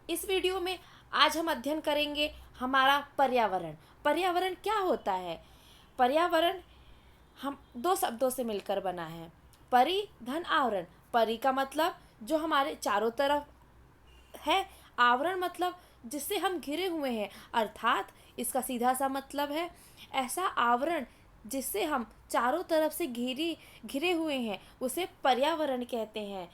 इस वीडियो में आज हम अध्ययन करेंगे हमारा पर्यावरण। पर्यावरण क्या होता है? पर्यावरण हम दो शब्दों से मिलकर बना है, परि धन आवरण। परि का मतलब जो हमारे चारों तरफ है, आवरण मतलब जिससे हम घिरे हुए हैं, अर्थात इसका सीधा सा मतलब है ऐसा आवरण जिससे हम चारों तरफ से घिरे हुए हैं, उसे पर्यावरण कहते हैं।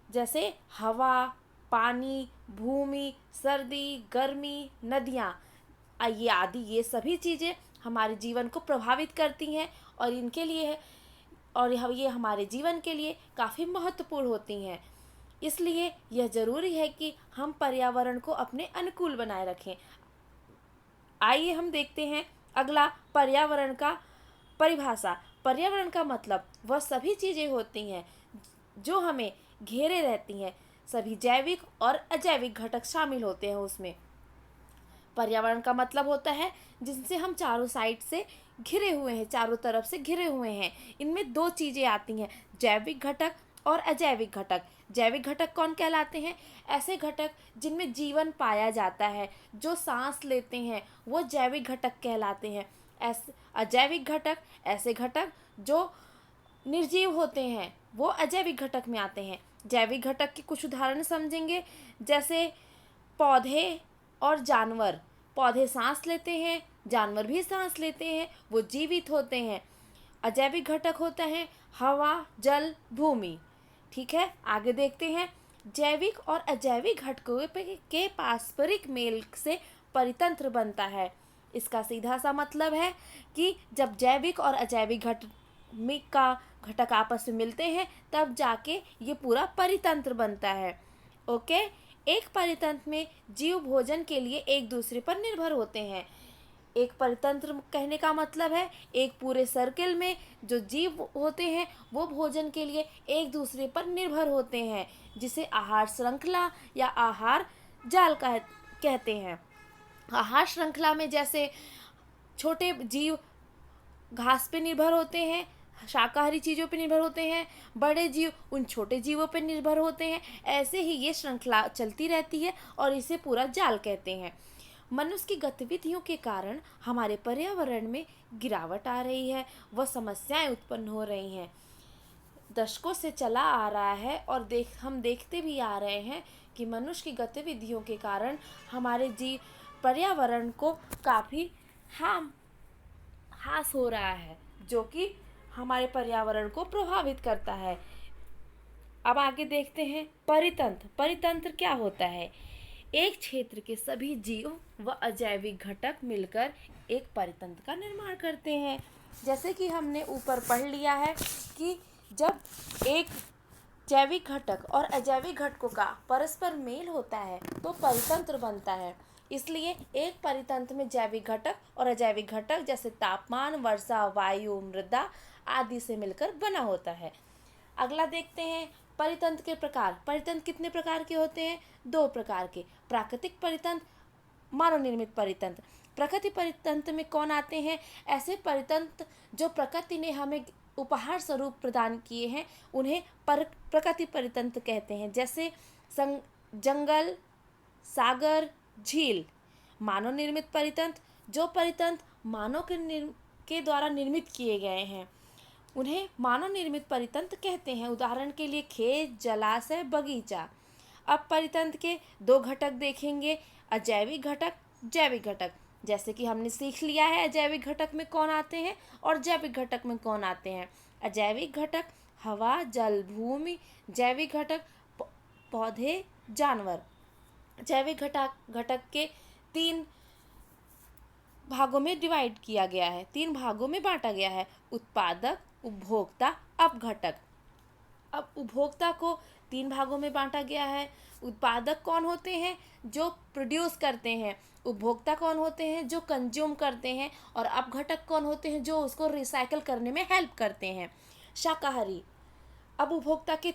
जैसे हवा, पानी, भूमि, सर्दी, गर्मी, नदियाँ, ये आदि ये सभी चीज़ें हमारे जीवन को प्रभावित करती हैं और इनके लिए और ये हमारे जीवन के लिए काफ़ी महत्वपूर्ण होती हैं। इसलिए यह ज़रूरी है कि हम पर्यावरण को अपने अनुकूल बनाए रखें। आइए हम देखते हैं अगला पर्यावरण का परिभाषा। पर्यावरण का मतलब वह सभी चीज़ें होती हैं जो हमें घेरे रहती हैं। सभी जैविक और अजैविक घटक शामिल होते हैं उसमें। पर्यावरण का मतलब होता है जिनसे हम चारों साइड से घिरे हुए हैं, चारों तरफ से घिरे हुए हैं। इनमें दो चीज़ें आती हैं, जैविक घटक और अजैविक घटक। जैविक घटक कौन कहलाते हैं? ऐसे घटक जिनमें जीवन पाया जाता है, जो सांस लेते हैं, वो जैविक घटक कहलाते हैं। ऐसे अजैविक घटक ऐसे घटक जो निर्जीव होते हैं, वो अजैविक घटक में आते हैं। जैविक घटक के कुछ उदाहरण समझेंगे, जैसे पौधे और जानवर। पौधे सांस लेते हैं, जानवर भी सांस लेते हैं, वो जीवित होते हैं। अजैविक घटक होता है हवा, जल, भूमि। ठीक है, आगे देखते हैं। जैविक और अजैविक घटकों के पारस्परिक मेल से परितंत्र बनता है। इसका सीधा सा मतलब है कि जब जैविक और अजैविक घटक आपस में मिलते हैं, तब जाके ये पूरा परितंत्र बनता है। ओके, एक परितंत्र में जीव भोजन के लिए एक दूसरे पर निर्भर होते हैं। एक परितंत्र कहने का मतलब है एक पूरे सर्किल में जो जीव होते हैं वो भोजन के लिए एक दूसरे पर निर्भर होते हैं, जिसे आहार श्रृंखला या आहार जाल कहते हैं। आहार श्रृंखला में जैसे छोटे जीव घास पे निर्भर होते हैं, शाकाहारी चीज़ों पे निर्भर होते हैं, बड़े जीव उन छोटे जीवों पे निर्भर होते हैं। ऐसे ही ये श्रृंखला चलती रहती है और इसे पूरा जाल कहते हैं। मनुष्य की गतिविधियों के कारण हमारे पर्यावरण में गिरावट आ रही है, वह समस्याएं उत्पन्न हो रही हैं। दशकों से चला आ रहा है और हम देखते भी आ रहे हैं कि मनुष्य की गतिविधियों के कारण हमारे पर्यावरण को काफ़ी हास हो रहा है, जो कि हमारे पर्यावरण को प्रभावित करता है। अब आगे देखते हैं परितंत्र। परितंत्र क्या होता है? एक क्षेत्र के सभी जीव व अजैविक घटक मिलकर एक परितंत्र का निर्माण करते हैं। जैसे कि हमने ऊपर पढ़ लिया है कि जब एक जैविक घटक और अजैविक घटकों का परस्पर मेल होता है तो परितंत्र बनता है। इसलिए एक परितंत्र में जैविक घटक और अजैविक घटक जैसे तापमान, वर्षा, वायु, मृदा आदि से मिलकर बना होता है। अगला देखते हैं परितंत्र के प्रकार। परितंत्र कितने प्रकार के होते हैं? दो प्रकार के, प्राकृतिक परितंत्र, मानव निर्मित परितंत्र। प्रकृति परितंत्र में कौन आते हैं? ऐसे परितंत्र जो प्रकृति ने हमें उपहार स्वरूप प्रदान किए हैं, उन्हें प्रकृति परितंत्र कहते हैं। जैसे जंगल, सागर, झील। मानव निर्मित परितंत्र, जो परितंत्र मानव के द्वारा निर्मित किए गए हैं, उन्हें मानव निर्मित परितंत्र कहते हैं। उदाहरण के लिए खेत, जलाशय, बगीचा। अब परितंत्र के दो घटक देखेंगे, अजैविक घटक, जैविक घटक। जैसे कि हमने सीख लिया है अजैविक घटक में कौन आते हैं और जैविक घटक में कौन आते हैं। अजैविक घटक हवा, जल, भूमि। जैविक घटक पौधे, जानवर। जैविक घटक के तीन भागों में डिवाइड किया गया है, तीन भागों में बांटा गया है, उत्पादक, उपभोक्ता, अपघटक। अब उपभोक्ता को तीन भागों में बांटा गया है। उत्पादक कौन होते हैं? जो प्रोड्यूस करते हैं। उपभोक्ता कौन होते हैं? जो कंज्यूम करते हैं। और अपघटक कौन होते हैं? जो उसको रिसाइकल करने में हेल्प करते हैं। शाकाहारी। अब उपभोक्ता के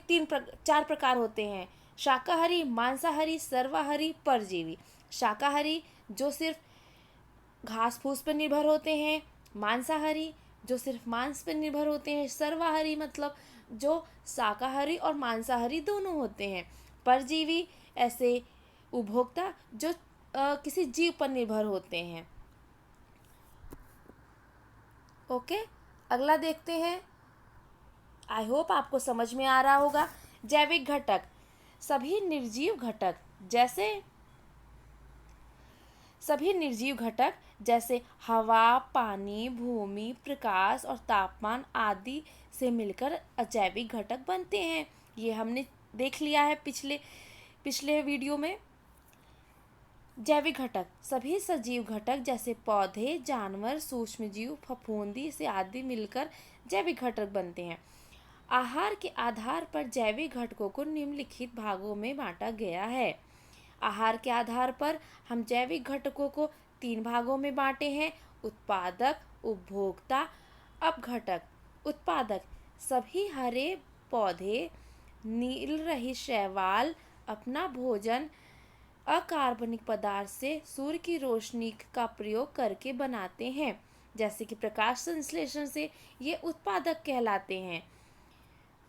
चार प्रकार होते हैं, शाकाहारी, मांसाहारी, सर्वाहारी, परजीवी। शाकाहारी जो सिर्फ घास फूस पर निर्भर होते हैं, मांसाहारी जो सिर्फ मांस पर निर्भर होते हैं, सर्वाहारी मतलब जो शाकाहारी और मांसाहारी दोनों होते हैं, परजीवी ऐसे उपभोक्ता जो किसी जीव पर निर्भर होते हैं। ओके, अगला देखते हैं। आई होप आपको समझ में आ रहा होगा। जैविक घटक, सभी निर्जीव घटक जैसे हवा, पानी, भूमि, प्रकाश और तापमान आदि से मिलकर अजैविक घटक बनते हैं। ये हमने देख लिया है पिछले वीडियो में। जैविक घटक, सभी सजीव घटक जैसे पौधे, जानवर, सूक्ष्मजीव, फफूंदी से आदि मिलकर जैविक घटक बनते हैं। आहार के आधार पर जैविक घटकों को निम्नलिखित भागों में बांटा गया है। आहार के आधार पर हम जैविक घटकों को 3 भागों में बांटे हैं: उत्पादक, उपभोक्ता, अपघटक। उत्पादक, सभी हरे पौधे, नील रहित शैवाल अपना भोजन अकार्बनिक पदार्थ से सूर्य की रोशनी का प्रयोग करके बनाते हैं, जैसे कि प्रकाश संश्लेषण से। ये उत्पादक कहलाते हैं।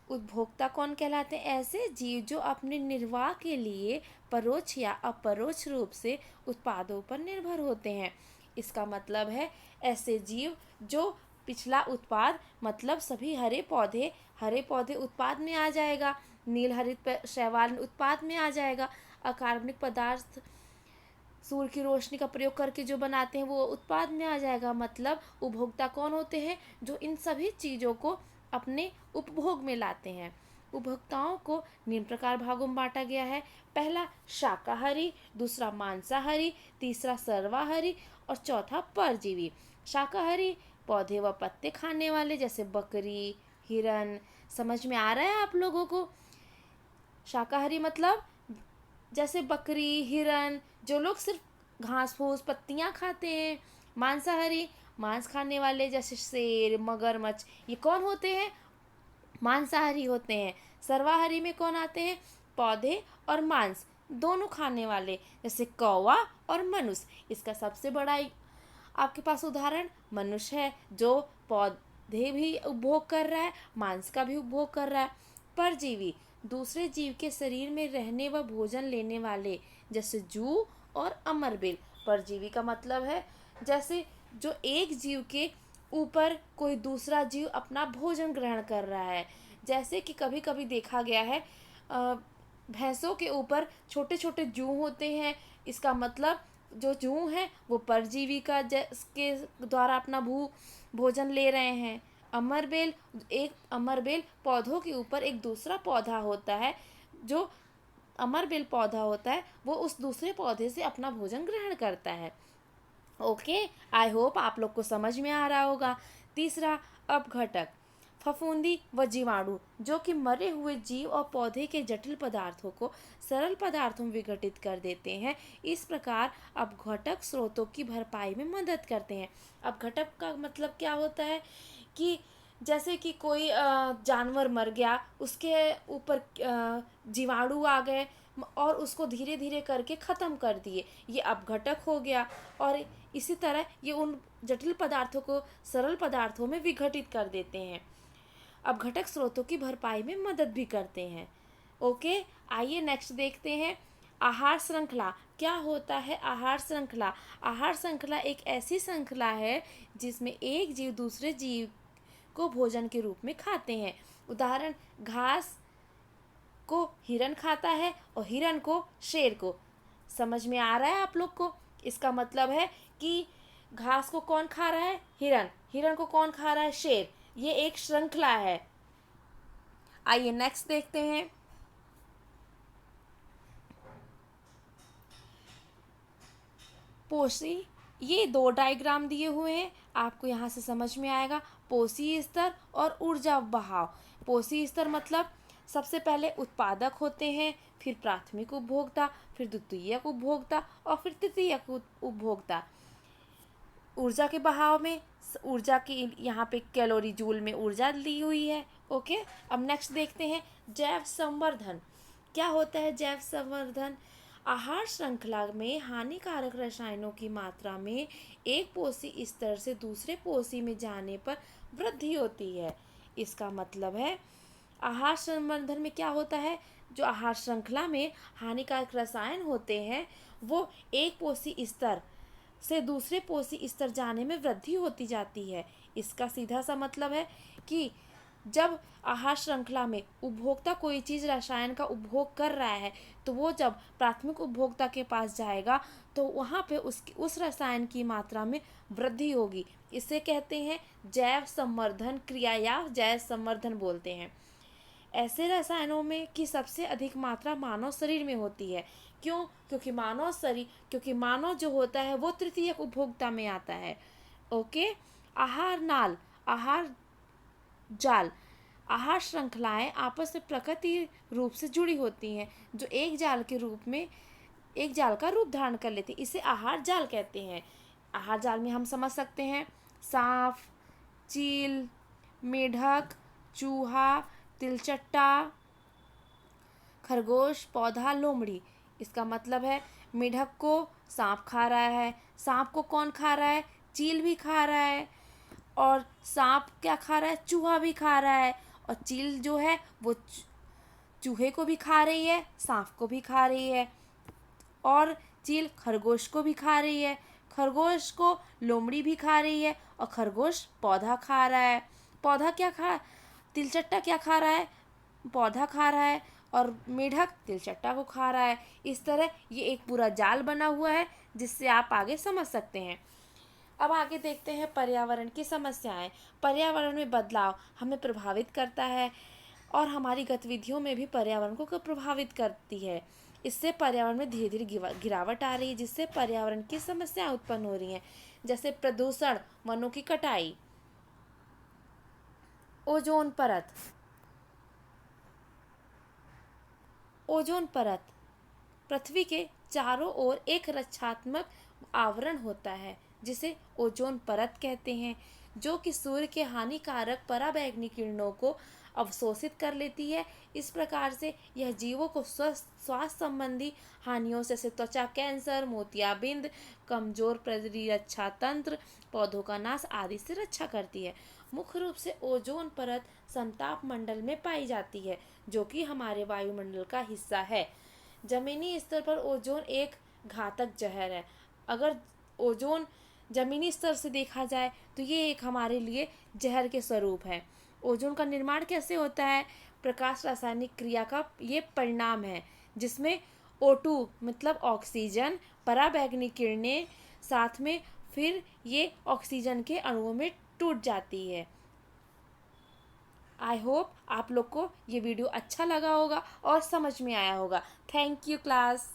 उपभोक्ता कौन कहलाते हैं? ऐसे जीव जो अपने निर्वाह के लिए परोक्ष या अपरोक्ष रूप से उत्पादों पर निर्भर होते हैं। इसका मतलब है ऐसे जीव जो पिछला उत्पाद, मतलब सभी हरे पौधे उत्पाद में आ जाएगा, नील हरित शैवाल उत्पाद में आ जाएगा, अकार्बनिक पदार्थ सूर्य की रोशनी का प्रयोग करके जो बनाते हैं वो उत्पाद में आ जाएगा। मतलब उपभोक्ता कौन होते हैं? जो इन सभी चीज़ों को अपने उपभोग में लाते हैं। उपभोक्ताओं को निम्न प्रकार भागों में बांटा गया है। पहला शाकाहारी, दूसरा मांसाहारी, तीसरा सर्वाहारी और चौथा परजीवी। शाकाहारी, पौधे व पत्ते खाने वाले जैसे बकरी, हिरन। समझ में आ रहा है आप लोगों को? शाकाहारी मतलब जैसे बकरी, हिरन, जो लोग सिर्फ घास फूस पत्तियां खाते हैं। मांसाहारी, मांस खाने वाले जैसे शेर, मगरमच्छ, ये कौन होते हैं? मांसाहारी होते हैं। सर्वाहारी में कौन आते हैं? पौधे और मांस दोनों खाने वाले जैसे कौवा और मनुष्य। इसका सबसे बड़ा आपके पास उदाहरण मनुष्य है, जो पौधे भी उपभोग कर रहा है, मांस का भी उपभोग कर रहा है। परजीवी, दूसरे जीव के शरीर में रहने व भोजन लेने वाले जैसे जूं और अमरबेल। परजीवी का मतलब है जैसे जो एक जीव के ऊपर कोई दूसरा जीव अपना भोजन ग्रहण कर रहा है। जैसे कि कभी कभी देखा गया है भैंसों के ऊपर छोटे छोटे जूं होते हैं। इसका मतलब जो जूं है वो परजीवी का के द्वारा अपना भोजन ले रहे हैं। एक अमरबेल पौधों के ऊपर एक दूसरा पौधा होता है, जो अमरबेल पौधा होता है वो उस दूसरे पौधे से अपना भोजन ग्रहण करता है। ओके, आई होप आप लोग को समझ में आ रहा होगा। तीसरा अपघटक, फफूंदी व जीवाणु जो कि मरे हुए जीव और पौधे के जटिल पदार्थों को सरल पदार्थों में विघटित कर देते हैं। इस प्रकार अपघटक स्रोतों की भरपाई में मदद करते हैं। अपघटक का मतलब क्या होता है कि जैसे कि कोई जानवर मर गया, उसके ऊपर जीवाणु आ गए और उसको धीरे धीरे करके ख़त्म कर दिए, ये अपघटक हो गया। और इसी तरह ये उन जटिल पदार्थों को सरल पदार्थों में विघटित कर देते हैं। अपघटक स्रोतों की भरपाई में मदद भी करते हैं। ओके, आइए नेक्स्ट देखते हैं। आहार श्रृंखला, क्या होता है आहार श्रृंखला? आहार श्रृंखला एक ऐसी श्रृंखला है जिसमें एक जीव दूसरे जीव को भोजन के रूप में खाते हैं। उदाहरण, घास को हिरन खाता है और हिरन को शेर को। समझ में आ रहा है आप लोग को? इसका मतलब है कि घास को कौन खा रहा है? हिरन। हिरन को कौन खा रहा है? शेर। ये एक श्रृंखला है। आइए नेक्स्ट देखते हैं। पोषी, ये 2 डायग्राम दिए हुए हैं, आपको यहाँ से समझ में आएगा। पोषी स्तर और ऊर्जा बहाव। पोषी स्तर मतलब सबसे पहले उत्पादक होते हैं, फिर प्राथमिक उपभोक्ता, फिर द्वितीयक उपभोक्ता और फिर तृतीयक उपभोक्ता। ऊर्जा के बहाव में ऊर्जा की यहाँ पे कैलोरी जूल में ऊर्जा ली हुई है। ओके, अब नेक्स्ट देखते हैं जैव संवर्धन। क्या होता है जैव संवर्धन? आहार श्रृंखला में हानिकारक रसायनों की मात्रा में एक पोषी स्तर से दूसरे पोषी में जाने पर वृद्धि होती है। इसका मतलब है आहार संवर्धन में क्या होता है? जो आहार श्रृंखला में हानिकारक रसायन होते हैं वो एक पोषी स्तर से दूसरे पोषी स्तर जाने में वृद्धि होती जाती है। इसका सीधा सा मतलब है कि जब आहार श्रृंखला में उपभोक्ता कोई चीज़ रसायन का उपभोग कर रहा है तो वो जब प्राथमिक उपभोक्ता के पास जाएगा तो वहाँ पे उस रसायन की मात्रा में वृद्धि होगी। इसे कहते हैं जैव संवर्धन क्रिया या जैव संवर्धन बोलते हैं। ऐसे रसायनों में की सबसे अधिक मात्रा मानव शरीर में होती है। क्यों? क्योंकि मानव जो होता है वो तृतीयक उपभोक्ता में आता है। ओके। आहार नाल, आहार जाल, आहार श्रृंखलाएं आपस में प्रकृति रूप से जुड़ी होती हैं जो एक जाल का रूप धारण कर लेती है। इसे आहार जाल कहते हैं। आहार जाल में हम समझ सकते हैं सांप, चील, मेढक, चूहा, तिलचट्टा, खरगोश, पौधा, लोमड़ी। इसका मतलब है मेढक को सांप खा रहा है। सांप को कौन खा रहा है? चील भी खा रहा है। और सांप क्या खा रहा है? चूहा भी खा रहा है। और चील जो है वो चूहे को भी खा रही है, सांप को भी खा रही है। और चील खरगोश को भी खा रही है, खरगोश को लोमड़ी भी खा रही है। और खरगोश पौधा खा रहा है। पौधा क्या खा तिलचट्टा क्या खा रहा है? पौधा खा रहा है। और मेढक तिलचट्टा को खा रहा है। इस तरह ये एक पूरा जाल बना हुआ है जिससे आप आगे समझ सकते हैं। अब आगे देखते हैं पर्यावरण की समस्याएं। पर्यावरण में बदलाव हमें प्रभावित करता है और हमारी गतिविधियों में भी पर्यावरण को प्रभावित करती है। इससे पर्यावरण में धीरे धीरे गिरावट आ रही है जिससे पर्यावरण की समस्याएं उत्पन्न हो रही हैं। जैसे प्रदूषण, वनों की कटाई, ओजोन परत। ओजोन परत पृथ्वी के चारों ओर एक रक्षात्मक आवरण होता है जिसे ओजोन परत कहते हैं, जो कि सूर्य के हानिकारक पराबैंगनी किरणों को अवशोषित कर लेती है। इस प्रकार से यह जीवों को स्वास्थ्य संबंधी हानियों जैसे त्वचा कैंसर, मोतियाबिंद, कमजोर प्रतिरक्षा तंत्र, पौधों का नाश आदि से रक्षा करती है। मुख्य रूप से ओजोन परत समताप मंडल में पाई जाती है जो कि हमारे वायुमंडल का हिस्सा है। जमीनी स्तर पर ओजोन एक घातक जहर है। अगर ओजोन जमीनी स्तर से देखा जाए तो ये एक हमारे लिए जहर के स्वरूप है। ओजोन का निर्माण कैसे होता है? प्रकाश रासायनिक क्रिया का ये परिणाम है जिसमें O2 मतलब ऑक्सीजन, पराबैंगनी किरणें साथ में फिर ये ऑक्सीजन के अणुओं में टूट जाती है। आई होप आप लोग को ये वीडियो अच्छा लगा होगा और समझ में आया होगा। Thank you class.